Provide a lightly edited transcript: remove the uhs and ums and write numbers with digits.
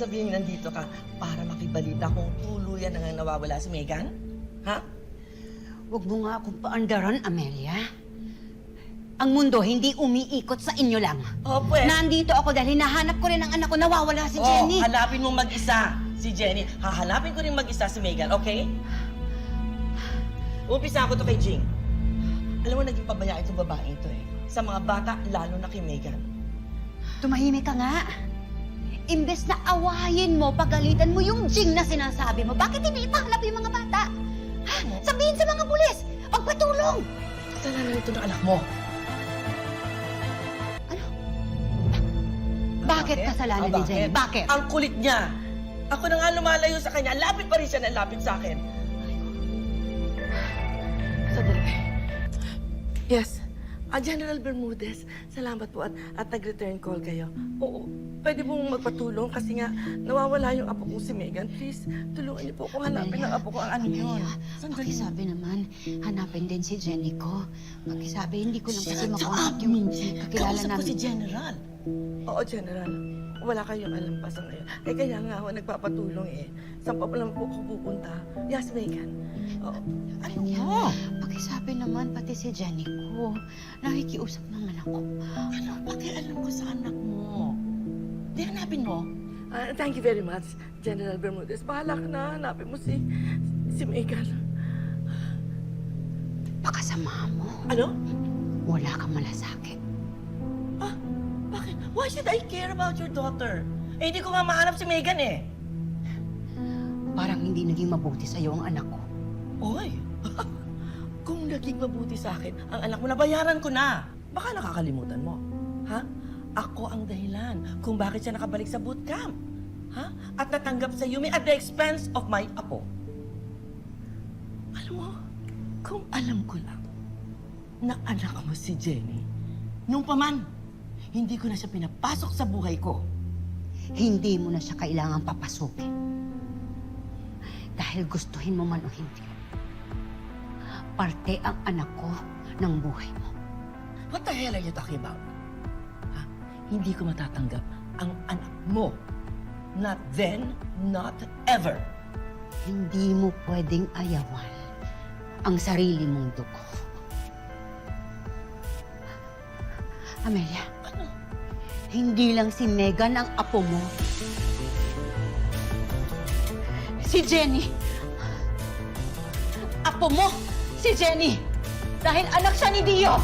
sabihin nandito ka para makibalita kung tuluyan na nga nawawala si Megan? Ha? Huwag mo nga akong paandaran, Amelia. Ang mundo hindi umiikot sa inyo lang. Oh, pues. Nandito ako dahil hinahanap ko rin ang anak ko, nawawala si Jenny. Hanapin mo mag-isa si Jenny. Hahanapin ko rin mag-isa si Megan, okay? Umpisa ako to kay Jing. Alam mo, naging pabaya itong babae ito eh. Sa mga bata, lalo na kay Megan. Tumahimik ka nga. Imbes na awayin mo, pagalitan mo yung Jing na sinasabi mo, bakit hindi ipahanap yung mga bata? Ha? Sabihin sa mga pulis, magpatulong! Kasalanan ito ng anak mo. Bakit kasalanan ni Jenny? Bakit? Ang kulit niya. Ako na nga lumalayo sa kanya. Lapit pa rin siya na lapit sa akin. Sandali. Yes. General Bermudez, salamat po at nag-return call kayo. Oo, pwede pong magpatulong kasi nga nawawala yung apo kong si Megan. Please, tulungan niyo po kung hanapin ng apo ko ang ano yun. Sandali. Pakisabi naman, hanapin din si Jenny ko. Pakisabi, hindi ko lang kasi Shut makontak up, yung Minji. kakilala Kausap ko namin. si General. Oo, General. Wala kayong alam pa sa ngayon. Eh, kaya nga ako nagpapatulong eh. Saan pa lang po ako pupunta? Yes, Megan. Oo. Ano mo? Pakisabi naman, pati si Jenny ko. Nakikiusap naman ako. Ano pakialam ko sa anak mo? Di hanapin mo? Thank you very much, General Bermudez. Bahala ka na, hanapin mo si Megan. Pakasama mo. Ano? Wala kang malasakit. Ah, bakit? Why should I care about your daughter? Eh, hindi ko nga mahanap si Megan eh. Parang hindi naging mabuti sa'yo ang anak ko. Oy, kung naging mabuti sa akin, ang anak mo, nabayaran ko na. Baka nakakalimutan mo. Ha? Ako ang dahilan kung bakit siya nakabalik sa bootcamp. Ha? At natanggap sa Yumi at the expense of my apo. Alam mo, kung alam ko lang na anak mo si Jenny, nung paman, hindi ko na siya pinapasok sa buhay ko. Hindi mo na siya kailangang papasukin. Dahil gustuhin mo man o hindi. Parte ang anak ko ng buhay mo. What the hell are you talking about? Ha? Hindi ko matatanggap ang anak mo. Not then, not ever. Hindi mo pwedeng ayawan ang sarili mong dugo. Amelia, Ano? hindi lang si Megan ang apo mo. Si Jenny. Apo mo, si Jenny. Dahil anak siya ni Dio.